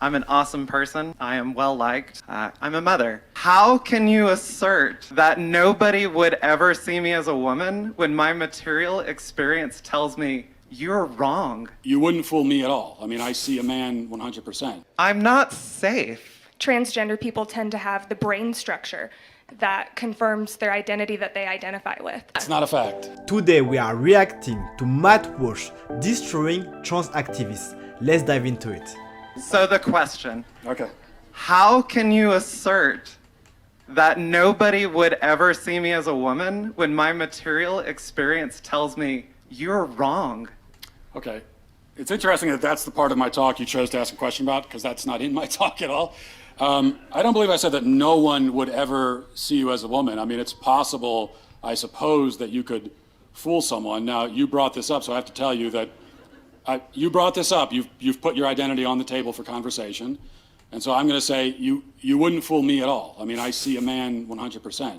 I'm an awesome person. I am well liked. I'm a mother. How can you assert that nobody would ever see me as a woman when my material experience tells me you're wrong? You wouldn't fool me at all. I mean, I see a man 100%. I'm not safe. Transgender people tend to have the brain structure that confirms their identity that they identify with. It's not a fact. Today we are reacting to Matt Walsh destroying trans activists. Let's dive into it. So the question, Okay. how can you assert that nobody would ever see me as a woman when my material experience tells me you're wrong? Okay. It's interesting that that's the part of my talk you chose to ask a question about, because that's not in my talk at all. I don't believe I said that no one would ever see you as a woman. I mean, it's possible, I suppose, that you could fool someone. Now, you brought this up, so I have to tell you that you brought this up. You've put your identity on the table for conversation. And so I'm going to say you wouldn't fool me at all. I mean, I see a man 100%.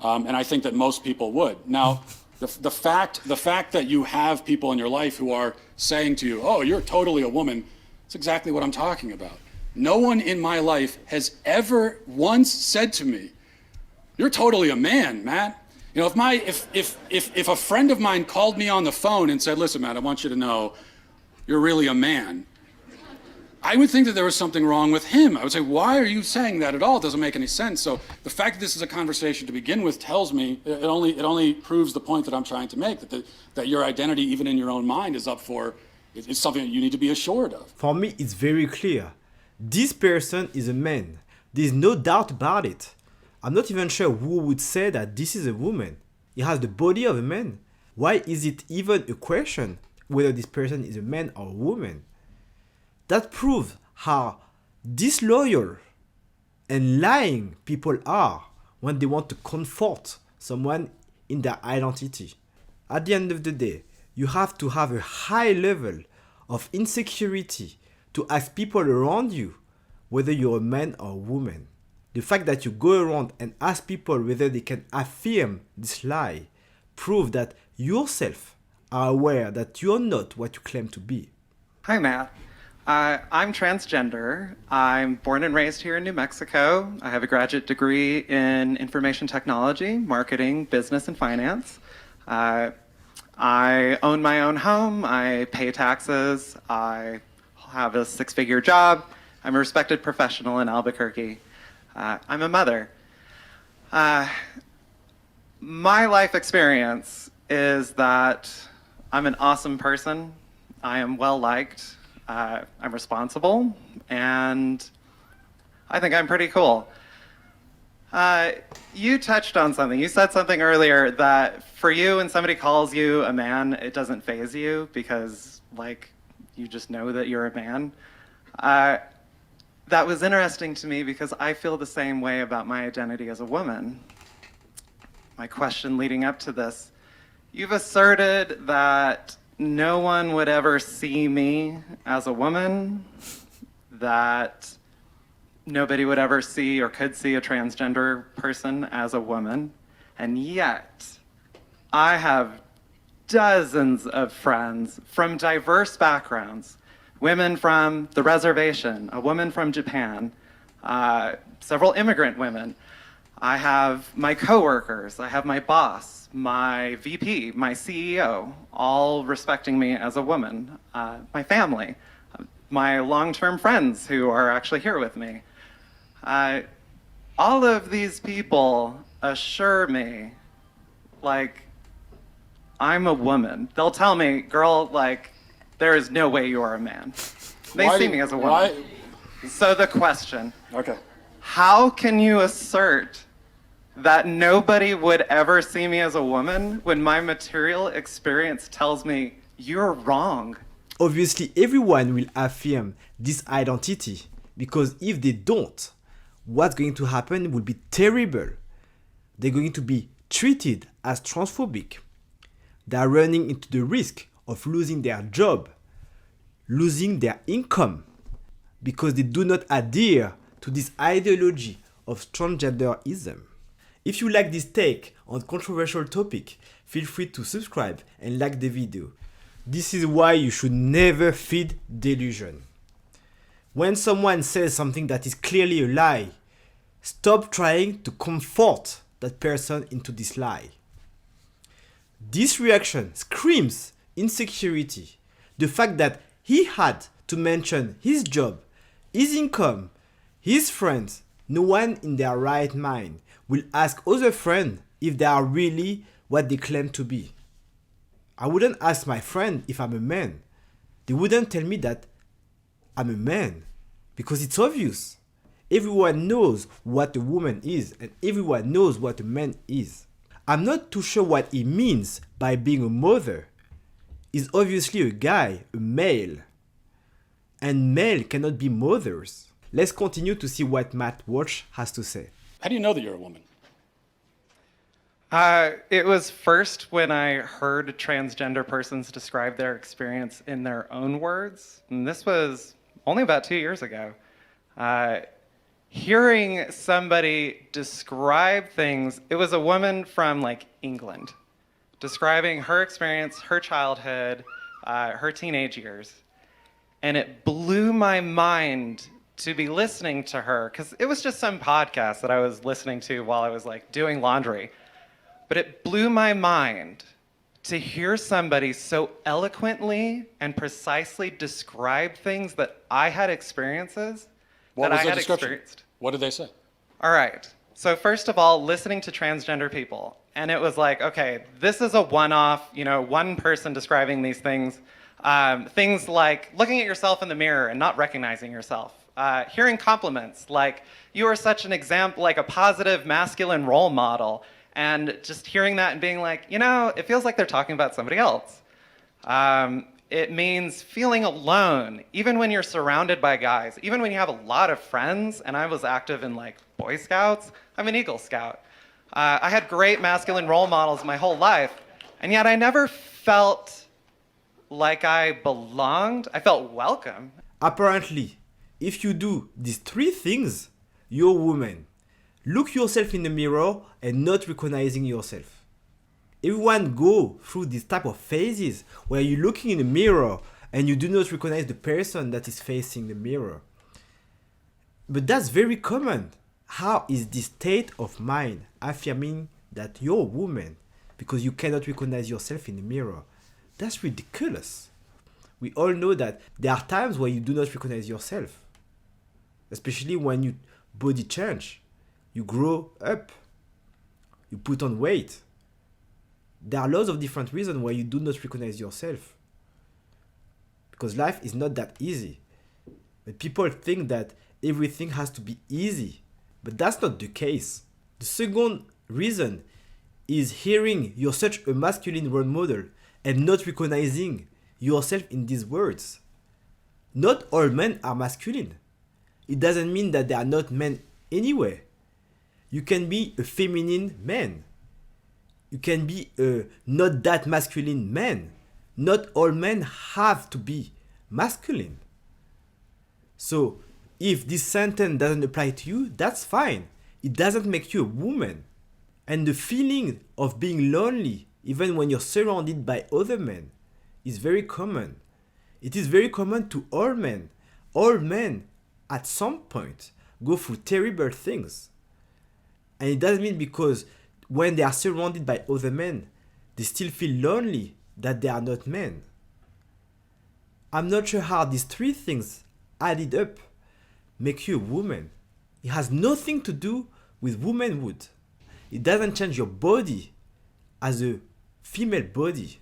And I think that most people would. Now, the fact that you have people in your life who are saying to you, oh, you're totally a woman, that's exactly what I'm talking about. No one in my life has ever once said to me, you're totally a man, Matt. You know, if a friend of mine called me on the phone and said, listen, Matt, I want you to know you're really a man, I would think that there was something wrong with him. I would say, why are you saying that at all? It doesn't make any sense. So the fact that this is a conversation to begin with tells me, it only proves the point that I'm trying to make, that your identity, even in your own mind, is up for, it's something that you need to be assured of. For me, it's very clear. This person is a man. There's no doubt about it. I'm not even sure who would say that this is a woman. He has the body of a man. Why is it even a question whether this person is a man or a woman? That proves how disloyal and lying people are when they want to comfort someone in their identity. At the end of the day, you have to have a high level of insecurity to ask people around you whether you're a man or a woman. The fact that you go around and ask people whether they can affirm this lie proves that yourself are aware that you're not what you claim to be. Hi, Matt. I'm transgender. I'm born and raised here in New Mexico. I have a graduate degree in information technology, marketing, business, and finance. I own my own home. I pay taxes. I have a six-figure job. I'm a respected professional in Albuquerque. I'm a mother. My life experience is that I'm an awesome person. I am well-liked. I'm responsible, and I think I'm pretty cool. You touched on something. You said something earlier that for you, when somebody calls you a man, it doesn't faze you because, like, you just know that you're a man. That was interesting to me because I feel the same way about my identity as a woman. My question leading up to this, you've asserted that no one would ever see me as a woman, that nobody would ever see or could see a transgender person as a woman, and yet I have dozens of friends from diverse backgrounds, women from the reservation, a woman from Japan, several immigrant women. I have my coworkers, I have my boss, my VP, my CEO, all respecting me as a woman, my family, my long-term friends who are actually here with me. All of these people assure me, like, I'm a woman. They'll tell me, girl, like, there is no way you are a man. They see me as a woman. So the question, Okay. how can you assert that nobody would ever see me as a woman when my material experience tells me you're wrong? Obviously, everyone will affirm this identity because if they don't, what's going to happen will be terrible. They're going to be treated as transphobic. They are running into the risk of losing their job, losing their income, because they do not adhere to this ideology of transgenderism. If you like this take on controversial topic, feel free to subscribe and like the video. This is why you should never feed delusion. When someone says something that is clearly a lie, stop trying to comfort that person into this lie. This reaction screams insecurity. The fact that he had to mention his job, his income, his friends. No one in their right mind will ask other friends if they are really what they claim to be. I wouldn't ask my friend if I'm a man. They wouldn't tell me that I'm a man because it's obvious. Everyone knows what a woman is and everyone knows what a man is. I'm not too sure what he means by being a mother. He's obviously a guy, a male. And male cannot be mothers. Let's continue to see what Matt Walsh has to say. How do you know that you're a woman? It was first when I heard transgender persons describe their experience in their own words, and this was only about 2 years ago. Hearing somebody describe things, it was a woman from like England, describing her experience, her childhood, her teenage years. And it blew my mind to be listening to her, because it was just some podcast that I was listening to while I was like doing laundry. But it blew my mind to hear somebody so eloquently and precisely describe things that I had experiences What that was I the had description? experienced. What did they say? All right. So first of all, listening to transgender people. And it was like, okay, this is a one-off, one person describing these things. Things like looking at yourself in the mirror and not recognizing yourself. Hearing compliments like, you are such an example, like a positive masculine role model. And just hearing that and being like, it feels like they're talking about somebody else. It means feeling alone, even when you're surrounded by guys, even when you have a lot of friends. And I was active in like Boy Scouts. I'm an Eagle Scout. I had great masculine role models my whole life. And yet I never felt like I belonged. I felt welcome. Apparently, if you do these three things, you're a woman. Look yourself in the mirror and not recognizing yourself. Everyone go through this type of phases where you're looking in the mirror and you do not recognize the person that is facing the mirror. But that's very common. How is this state of mind affirming that you're a woman because you cannot recognize yourself in the mirror? That's ridiculous. We all know that there are times where you do not recognize yourself, especially when you body change. You grow up, you put on weight. There are lots of different reasons why you do not recognize yourself. Because life is not that easy. But people think that everything has to be easy. But that's not the case. The second reason is hearing you're such a masculine role model and not recognizing yourself in these words. Not all men are masculine. It doesn't mean that they are not men anyway. You can be a feminine man. You can be a not that masculine man. Not all men have to be masculine. So, if this sentence doesn't apply to you, that's fine. It doesn't make you a woman. And the feeling of being lonely, even when you're surrounded by other men, is very common. It is very common to all men. All men, at some point, go through terrible things. And it doesn't mean because when they are surrounded by other men, they still feel lonely that they are not men. I'm not sure how these three things added up make you a woman. It has nothing to do with womanhood. It doesn't change your body as a female body.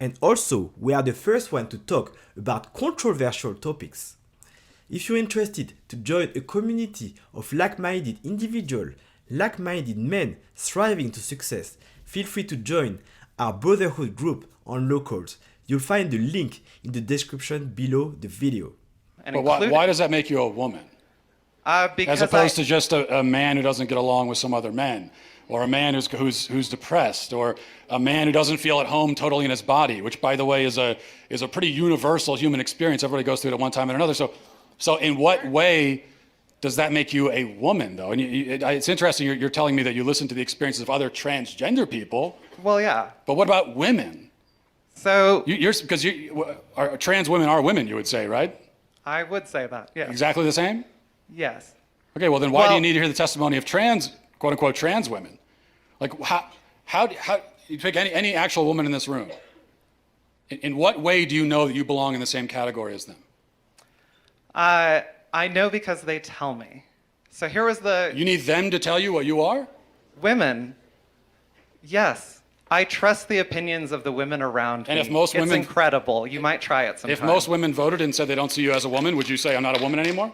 And also, we are the first one to talk about controversial topics. If you're interested to join a community of like-minded individuals, like-minded men striving to success, feel free to join our brotherhood group on Locals. You'll find the link in the description below the video. And But why does that make you a woman? Because As opposed to just a man who doesn't get along with some other men, or a man who's depressed, or a man who doesn't feel at home totally in his body, which, by the way, is a pretty universal human experience. Everybody goes through it at one time or another. So in what way does that make you a woman, though? And it's interesting. You're telling me that you listen to the experiences of other transgender people. Well, yeah. But what about women? So Because trans women are women, you would say, right? I would say that, yes. Exactly the same? Yes. Okay, well then why do Well- you need to hear the testimony of trans, quote unquote, trans women? Like how you pick any actual woman in this room? In what way do you know that you belong in the same category as them? I know because they tell me. So here was the You need them to tell you what you are? women. Yes, I trust the opinions of the women around And me. if most it's women- incredible. You might try it sometime. If most women voted and said they don't see you as a woman, would you say I'm not a woman anymore?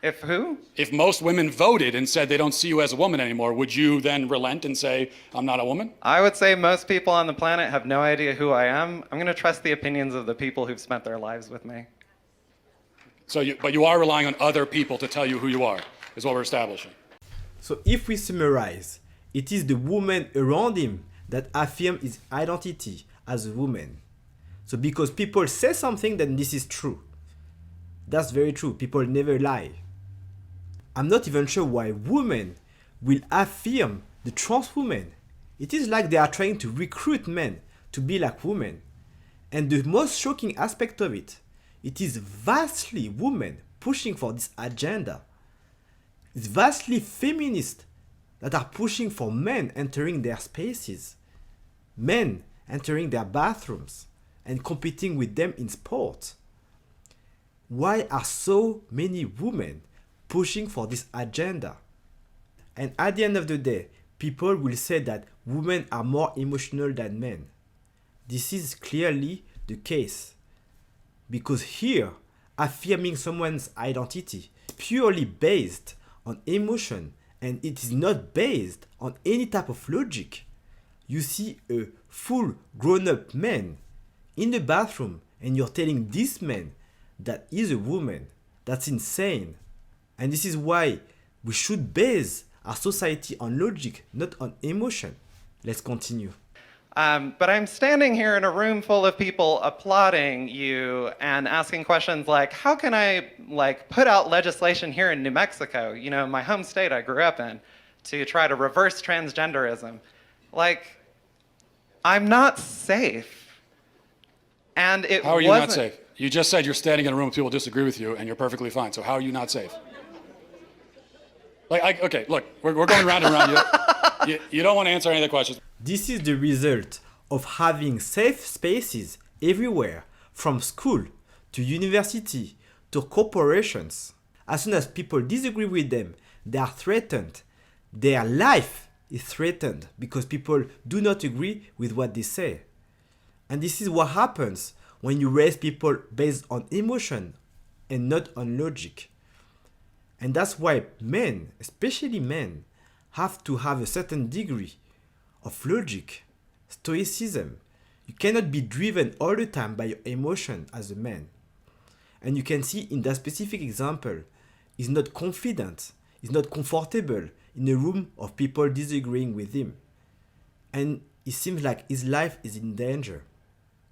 If who? If most women voted and said they don't see you as a woman anymore, would you then relent and say I'm not a woman? I would say most people on the planet have no idea who I am. I'm going to trust the opinions of the people who've spent their lives with me. But you are relying on other people to tell you who you are, is what we're establishing. So if we summarize, it is the women around him that affirm his identity as a woman. So because people say something, then this is true. That's very true. People never lie. I'm not even sure why women will affirm the trans women. It is like they are trying to recruit men to be like women. And the most shocking aspect of it is vastly women pushing for this agenda. It's vastly feminists that are pushing for men entering their spaces, men entering their bathrooms and competing with them in sport. Why are so many women pushing for this agenda? And at the end of the day, people will say that women are more emotional than men. This is clearly the case. Because here, affirming someone's identity is purely based on emotion and it is not based on any type of logic. You see a full grown-up man in the bathroom and you're telling this man that he's a woman. That's insane. And this is why we should base our society on logic, not on emotion. Let's continue. But I'm standing here in a room full of people applauding you and asking questions like, how can I put out legislation here in New Mexico, my home state I grew up in, to try to reverse transgenderism? I'm not safe. And it How are you not wasn't- safe? You just said you're standing in a room with people who disagree with you and you're perfectly fine. So how are you not safe? Okay, look, we're going round and round. You don't want to answer any of the questions. This is the result of having safe spaces everywhere, from school to university to corporations. As soon as people disagree with them, they are threatened. Their life is threatened because people do not agree with what they say. And this is what happens when you raise people based on emotion and not on logic. And that's why men, especially men, have to have a certain degree of logic, stoicism. You cannot be driven all the time by your emotion as a man. And you can see in that specific example, he's not confident, he's not comfortable in a room of people disagreeing with him. And it seems like his life is in danger,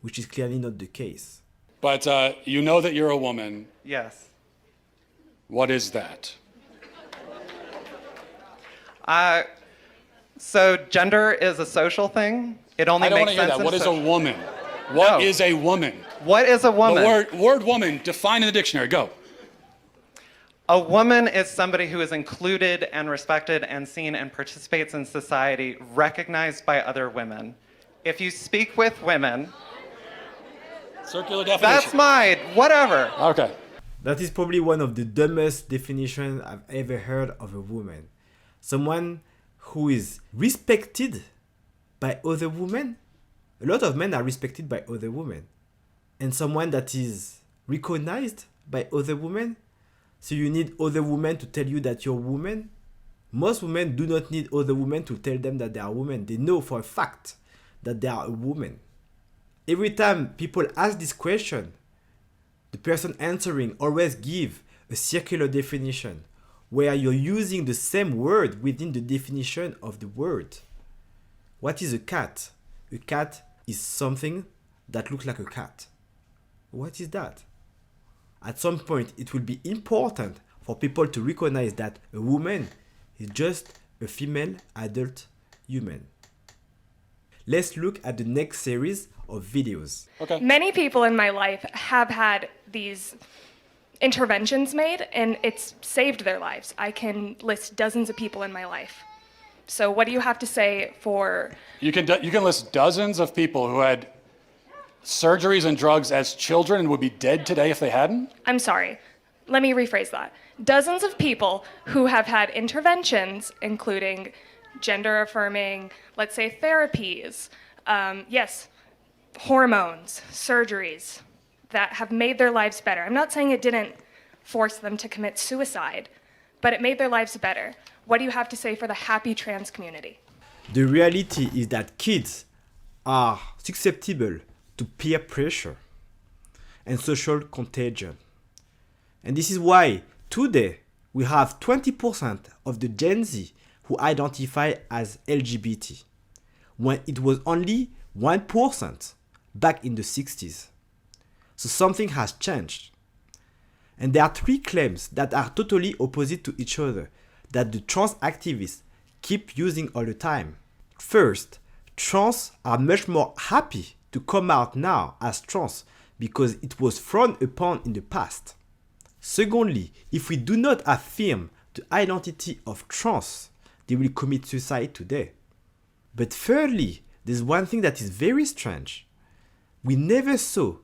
which is clearly not the case. But you know that you're a woman. Yes. What is that? So gender is a social thing. It only I don't want makes to hear sense that. in What is a social- woman? What No. is a woman? What is a woman? The word woman, define in the dictionary. Go. A woman is somebody who is included and respected and seen and participates in society, recognized by other women. If you speak with women, Circular definition. that's mine, whatever. Okay. That is probably one of the dumbest definitions I've ever heard of a woman. Someone who is respected by other women. A lot of men are respected by other women. And someone that is recognized by other women. So you need other women to tell you that you're a woman. Most women do not need other women to tell them that they are women. They know for a fact that they are a woman. Every time people ask this question, the person answering always give a circular definition where you're using the same word within the definition of the word. What is a cat? A cat is something that looks like a cat. What is that? At some point, it will be important for people to recognize that a woman is just a female adult human. Let's look at the next series of videos. Okay. Many people in my life have had these interventions made, and it's saved their lives. I can list dozens of people in my life. So what do you have to say for... You can list dozens of people who had surgeries and drugs as children and would be dead today if they hadn't? I'm sorry. Let me rephrase that. Dozens of people who have had interventions, including gender affirming, let's say therapies, yes, hormones, surgeries, that have made their lives better. I'm not saying it didn't force them to commit suicide, but it made their lives better. What do you have to say for the happy trans community? The reality is that kids are susceptible to peer pressure and social contagion. And this is why today we have 20% of the Gen Z who identify as LGBT, when it was only 1% back in the 60s. So something has changed. And there are three claims that are totally opposite to each other that the trans activists keep using all the time. First, trans are much more happy to come out now as trans because it was frowned upon in the past. Secondly, if we do not affirm the identity of trans, they will commit suicide today. But thirdly, there's one thing that is very strange. We never saw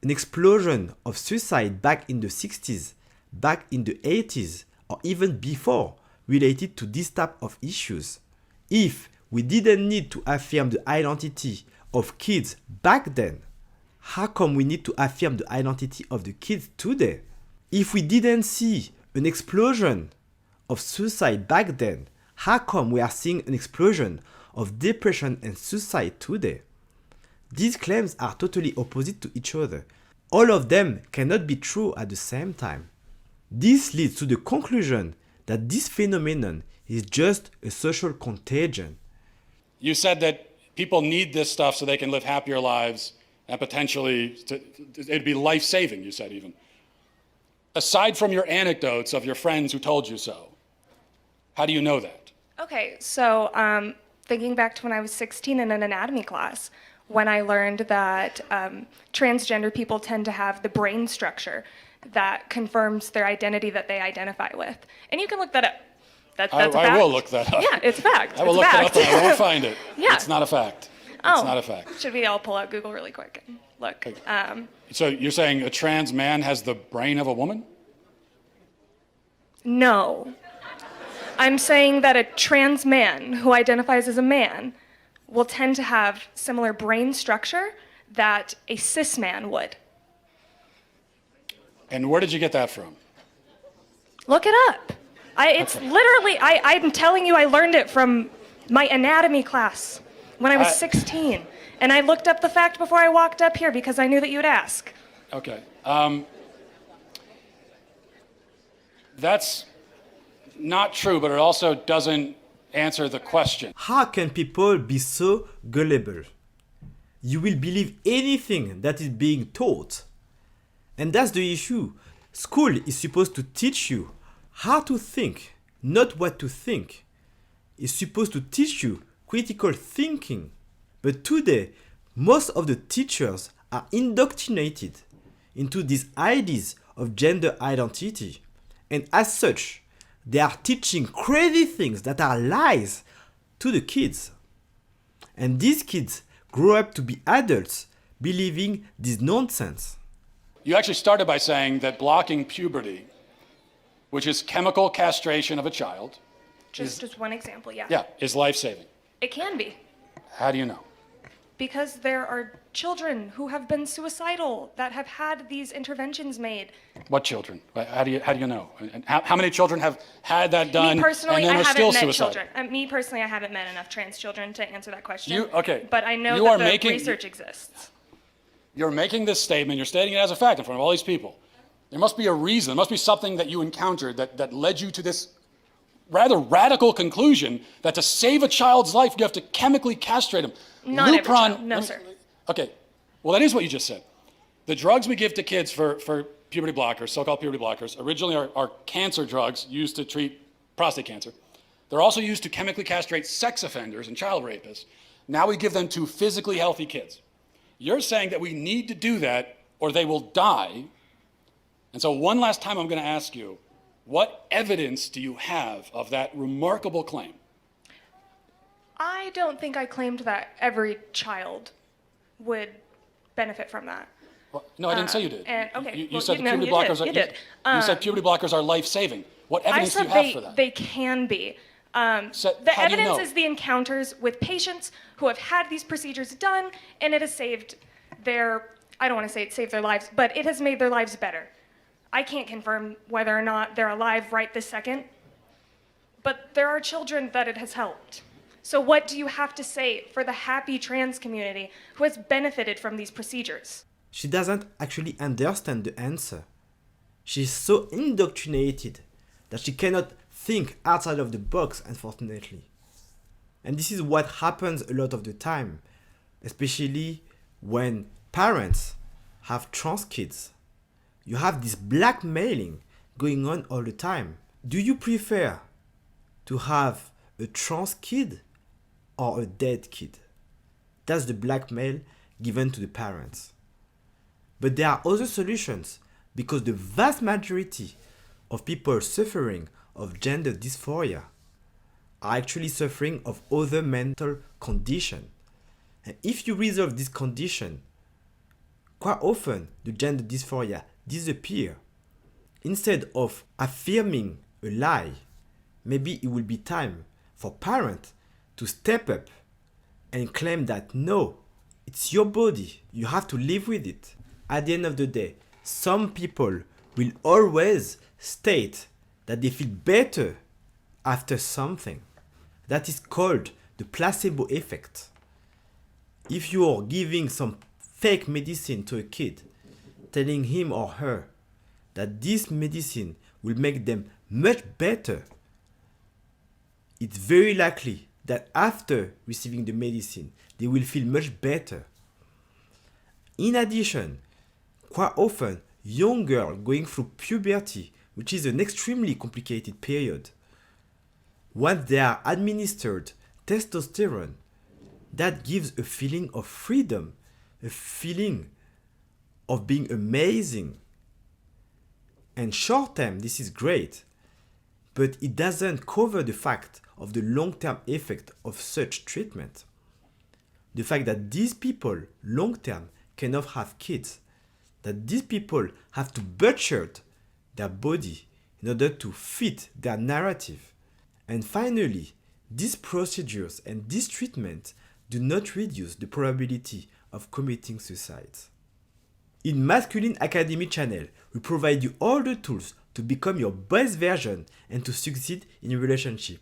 an explosion of suicide back in the 60s, back in the 80s, or even before related to this type of issues. If we didn't need to affirm the identity of kids back then, how come we need to affirm the identity of the kids today? If we didn't see an explosion of suicide back then, how come we are seeing an explosion of depression and suicide today? These claims are totally opposite to each other. All of them cannot be true at the same time. This leads to the conclusion that this phenomenon is just a social contagion. You said that people need this stuff so they can live happier lives and potentially it'd be life-saving, you said even. Aside from your anecdotes of your friends who told you so, how do you know that? Okay, so thinking back to when I was 16 in an anatomy class, when I learned that transgender people tend to have the brain structure that confirms their identity that they identify with. And you can look that up. That's a fact. I will look that up. Yeah, it's a fact. I will look it up and I won't find it. Yeah. It's not a fact. Oh, it's not a fact. Should we all pull out Google really quick and look? So you're saying a trans man has the brain of a woman? No. I'm saying that a trans man who identifies as a man will tend to have similar brain structure that a cis man would. And where did you get that from? Look it up. I'm telling you, I learned it from my anatomy class when I was 16. And I looked up the fact before I walked up here because I knew that you would ask. Okay. That's not true, but it also doesn't answer the question. How can people be so gullible? You will believe anything that is being taught. And that's the issue. School is supposed to teach you how to think, not what to think. It's supposed to teach you critical thinking. But today, most of the teachers are indoctrinated into these ideas of gender identity. And as such, they are teaching crazy things that are lies to the kids. And these kids grow up to be adults believing this nonsense. You actually started by saying that blocking puberty, which is chemical castration of a child, Just one example, yeah. yeah, is life-saving. It can be. How do you know? Because there are children who have been suicidal that have had these interventions made. What children? How do you know? And how many children have had that done Me personally, and then I are haven't still met suicidal? children. Me personally, I haven't met enough trans children to answer that question. Okay. But I know You that are the making- research exists. You're making this statement, you're stating it as a fact in front of all these people. There must be a reason, there must be something that you encountered that led you to this rather radical conclusion that to save a child's life, you have to chemically castrate him. Not every child. No, sir. Okay, well, that is what you just said. The drugs we give to kids for puberty blockers, so-called puberty blockers, originally are cancer drugs used to treat prostate cancer. They're also used to chemically castrate sex offenders and child rapists. Now we give them to physically healthy kids. You're saying that we need to do that or they will die And so one last time I'm going to ask you, what evidence do you have of that remarkable claim? I don't think I claimed that every child would benefit from that. Well, no, I didn't say you did. Okay, You well, said you- that no, puberty you did, blockers are. you did. You said puberty blockers are life-saving. What I evidence do said you have for that? they can be. So The how do you evidence know? is the encounters with patients who have had these procedures done, and it has saved their, I don't want to say it saved their lives, but it has made their lives better. I can't confirm whether or not they're alive right this second, but there are children that it has helped. So what do you have to say for the happy trans community who has benefited from these procedures? She doesn't actually understand the answer. She's so indoctrinated that she cannot think outside of the box, unfortunately. And this is what happens a lot of the time, especially when parents have trans kids. You have this blackmailing going on all the time. Do you prefer to have a trans kid or a dead kid? That's the blackmail given to the parents. But there are other solutions because the vast majority of people suffering of gender dysphoria are actually suffering of other mental condition. And if you resolve this condition, quite often the gender dysphoria disappear. Instead of affirming a lie, maybe it will be time for parents to step up and claim that no, it's your body, you have to live with it. At the end of the day, some people will always state that they feel better after something. That is called the placebo effect. If you are giving some fake medicine to a kid, telling him or her that this medicine will make them much better, it's very likely that after receiving the medicine, they will feel much better. In addition, quite often, young girls going through puberty, which is an extremely complicated period, once they are administered testosterone, that gives a feeling of freedom, a feeling of being amazing. And short term, this is great, but it doesn't cover the fact of the long-term effect of such treatment. The fact that these people, long-term, cannot have kids, that these people have to butcher their body in order to fit their narrative. And finally, these procedures and this treatment do not reduce the probability of committing suicide. In Masculine Academy channel, we provide you all the tools to become your best version and to succeed in a relationship